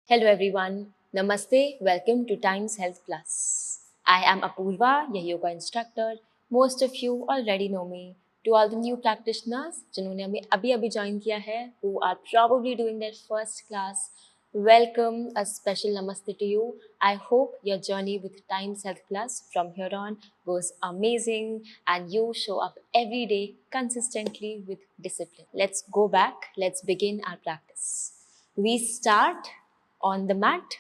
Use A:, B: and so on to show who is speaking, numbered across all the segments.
A: Hello everyone, Namaste, welcome to Times Health Plus. I am Apurva, your yoga instructor. Most of you already know me. To all the new practitioners जिन्होंने हमें अभी join किया है, who are probably doing their first class, welcome, a special namaste to you. I hope your journey with Times Health Plus from here on goes amazing and you show up every day consistently with discipline. Let's go back, let's begin our practice. We start on the mat.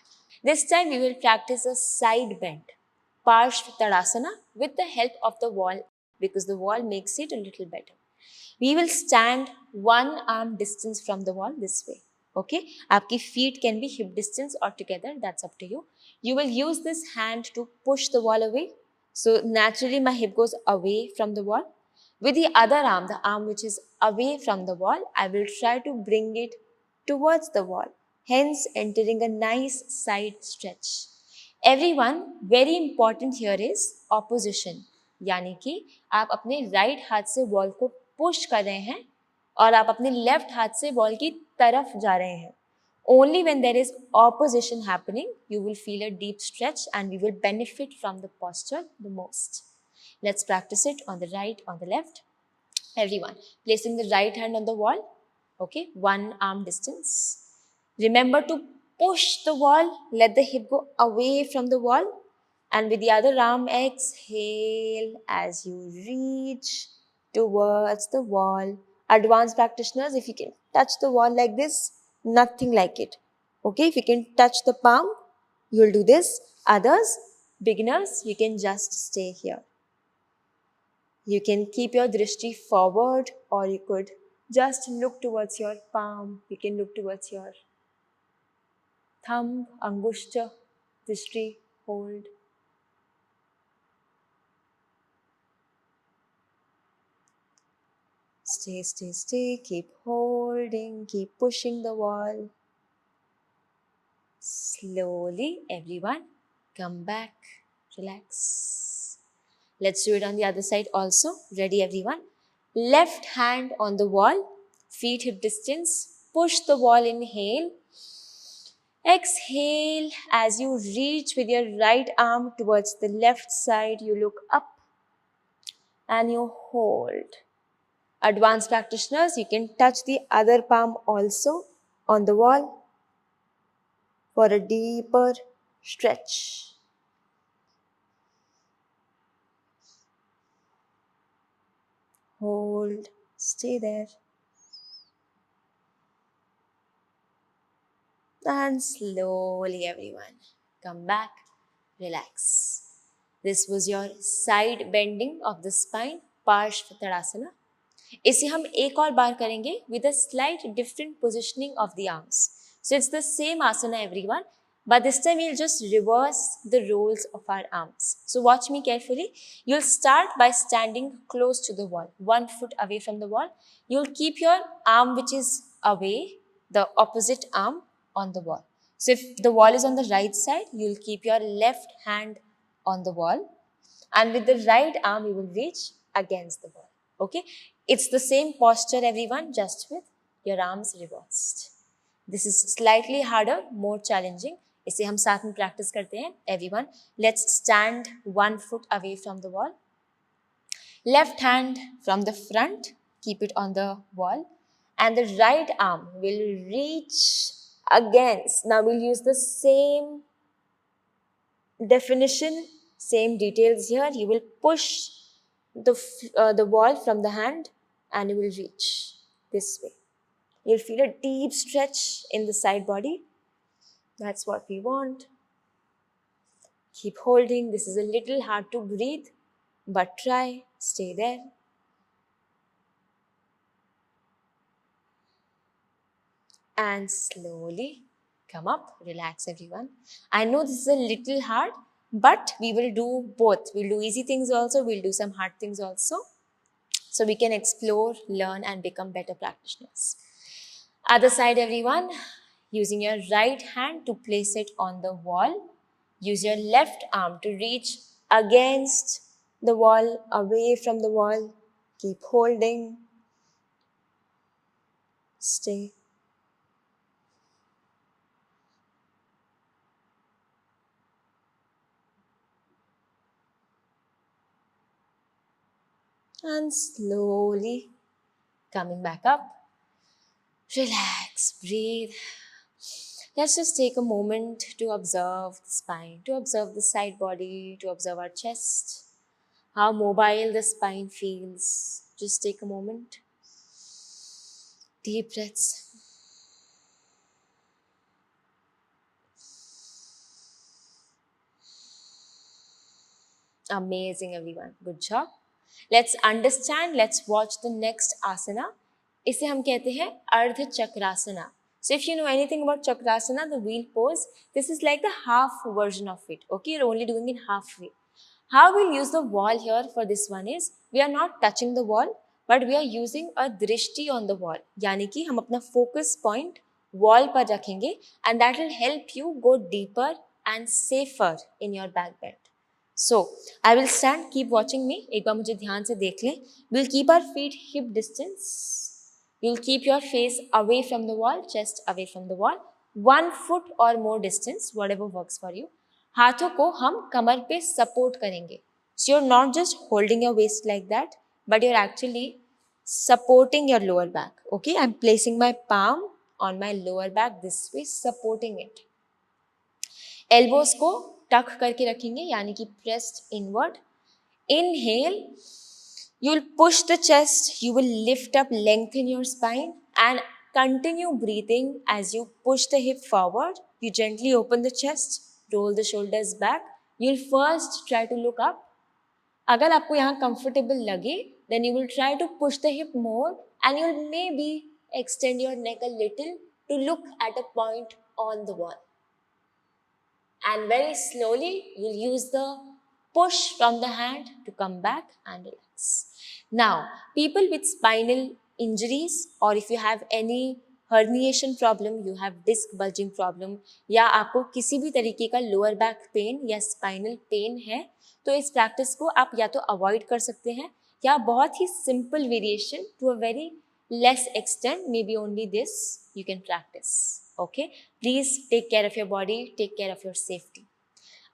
A: This time we will practice a side bend, Parshva Tadasana, with the help of the wall because the wall makes it a little better. We will stand one arm distance from the wall this way. Okay, आपकी feet can be hip distance or together, that's up to you. You will use this hand to push the wall away. So naturally my hip goes away from the wall. With the other arm, the arm which is away from the wall, I will try to bring it towards the wall, hence entering a nice side stretch. Everyone, very important here is opposition. यानी कि आप अपने right हाथ से wall को push कर रहे हैं और आप अपने लेफ्ट हाथ से वॉल की तरफ जा रहे हैं. Only when there is opposition happening, you will feel a deep stretch and we will benefit from the posture the most. Let's practice it on the right, on the left. Everyone, placing the right hand on the wall, okay, one arm distance. Remember to push the wall, let the hip go away from the wall, and with the other arm, exhale as you reach towards the wall. Advanced practitioners, if you can touch the wall like this, nothing like it. Okay, if you can touch the palm, you'll do this. Others, beginners, you can just stay here. You can keep your drishti forward or you could just look towards your palm. You can look towards your thumb, angushta, drishti, hold. Stay, stay, stay. Keep holding, keep pushing the wall. Slowly, everyone, come back, relax. Let's do it on the other side also. Ready, everyone? Left hand on the wall, feet hip distance. Push the wall, inhale. Exhale as you reach with your right arm towards the left side. You look up and you hold. Advanced practitioners, you can touch the other palm also on the wall for a deeper stretch. Hold, stay there. And slowly, everyone, come back, relax. This was your side bending of the spine, Parshva Tadasana. इसे हम एक और बार करेंगे with a slight different positioning of the arms. So it's the same asana everyone, but this time we'll just reverse the roles of our arms. So watch me carefully. You'll start by standing close to the wall, 1 foot away from the wall. You'll keep your arm which is away, the opposite arm on the wall. So if the wall is on the right side, you'll keep your left hand on the wall and with the right arm you will reach against the wall. Okay, it's the same posture everyone, just with your arms reversed. This is slightly harder, more challenging. इसे हम साथ में practice करते हैं. Everyone, let's stand 1 foot away from the wall. Left hand from the front, keep it on the wall, and the right arm will reach against. Now we'll use the same definition, same details here. You will push the wall from the hand and you will reach this way. You'll feel a deep stretch in the side body. That's what we want. Keep holding. This is a little hard to breathe, but try. Stay there. And slowly come up. Relax, everyone. I know this is a little hard, but we will do both. We'll do easy things also. We'll do some hard things also. So we can explore, learn, and become better practitioners. Other side, everyone. Using your right hand to place it on the wall. Use your left arm to reach against the wall, away from the wall. Keep holding. Stay. and slowly coming back up. Relax, breathe. Let's just take a moment to observe the spine, to observe the side body, to observe our chest, how mobile the spine feels. Just take a moment. Deep breaths. Amazing, everyone. Good job. Let's understand. Let's watch the next asana. इसे हम कहते हैं अर्ध Chakrasana. So if you know anything about chakrasana, the wheel pose, this is like the half version of it. Okay, you're only doing it halfway. How we'll use the wall here for this one is, we are not touching the wall, but we are using a drishti on the wall. यानी कि हम अपना focus point wall पर रखेंगे, and that will help you go deeper and safer in your back bend. So, I will stand, keep watching me. एक बार मुझे ध्यान से देख लें. We'll keep our feet hip distance. You'll keep your face away from the wall, chest away from the wall. 1 foot or more distance, whatever works for you. हाथों को हम कमर पे support करेंगे. So you're not just holding your waist like that, but you're actually supporting your lower back. Okay, I'm placing my palm on my lower back this way, supporting it. Elbows को tuck करके रखेंगे, यानी कि pressed inward. Inhale. You will push the chest, you will lift up, lengthen your spine, and continue breathing as you push the hip forward. You gently open the chest, roll the shoulders back. You'll first try to look up. अगर आपको यहाँ comfortable लगे, then you will try to push the hip more, and you'll maybe extend your neck a little to look at a point on the wall. And very slowly, you'll use the push from the hand to come back and relax. Now, people with spinal injuries, or if you have any herniation problem, you have disc bulging problem, या आपको किसी भी तरीके का lower back pain या spinal pain है, तो इस practice को आप या तो avoid कर सकते हैं, या बहुत ही simple variation to a very less extent, maybe only this, you can practice. Okay, please take care of your body, take care of your safety.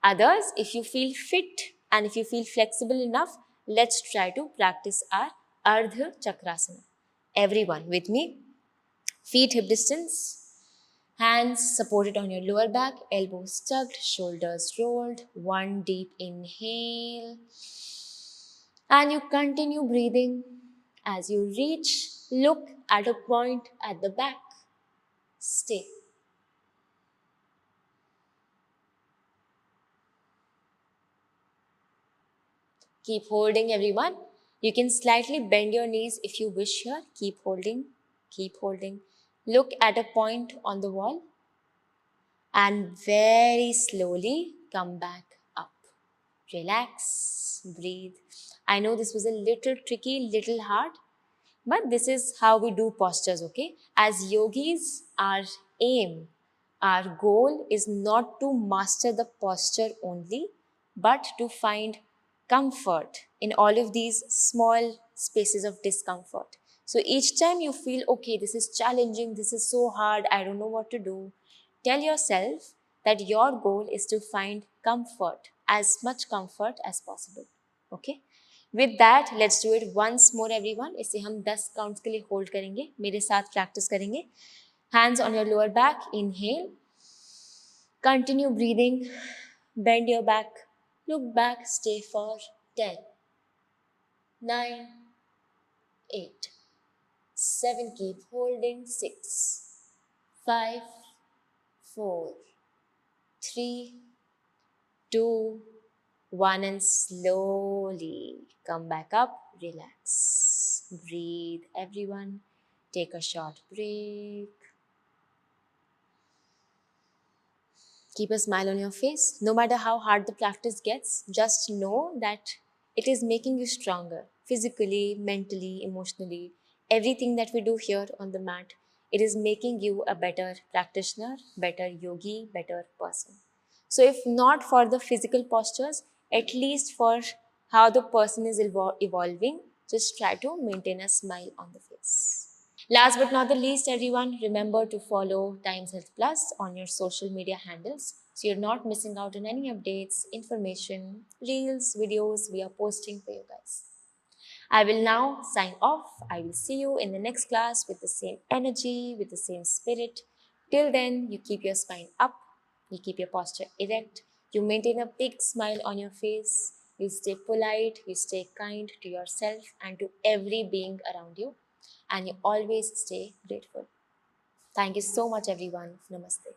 A: Others, if you feel fit and if you feel flexible enough, let's try to practice our Ardha Chakrasana. Everyone with me. Feet hip distance, hands supported on your lower back, elbows tucked, shoulders rolled. One deep inhale. And you continue breathing. As you reach, look at a point at the back. Stay. Keep holding, everyone. You can slightly bend your knees if you wish here. Keep holding, keep holding. Look at a point on the wall and very slowly come back up. Relax, breathe. I know this was a little tricky, little hard, but this is how we do postures, okay? As yogis, our aim, our goal is not to master the posture only, but to find comfort in all of these small spaces of discomfort. So each time you feel, okay, this is challenging, this is so hard, I don't know what to do, tell yourself that your goal is to find comfort, as much comfort as possible. Okay? With that, let's do it once more, everyone. इसे हम 10 counts के लिए hold करेंगे. मेरे साथ practice करेंगे. Hands on your lower back. Inhale. Continue breathing. Bend your back. Look back. Stay for 10, 9, 8, 7. Keep holding. 6, 5, 4, 3, 2, 1, and slowly come back up. Relax. Breathe, everyone. Take a short break. Keep a smile on your face. No matter how hard the practice gets, just know that it is making you stronger physically, mentally, emotionally. Everything that we do here on the mat, it is making you a better practitioner, better yogi, better person. So if not for the physical postures, at least for how the person is evolving, just try to maintain a smile on the face. Last but not the least, everyone, remember to follow Times Health Plus on your social media handles so you're not missing out on any updates, information, reels, videos we are posting for you guys. I will now sign off. I will see you in the next class with the same energy, with the same spirit. Till then, you keep your spine up, you keep your posture erect, you maintain a big smile on your face, you stay polite, you stay kind to yourself and to every being around you, and you always stay grateful. Thank you so much, everyone. Namaste.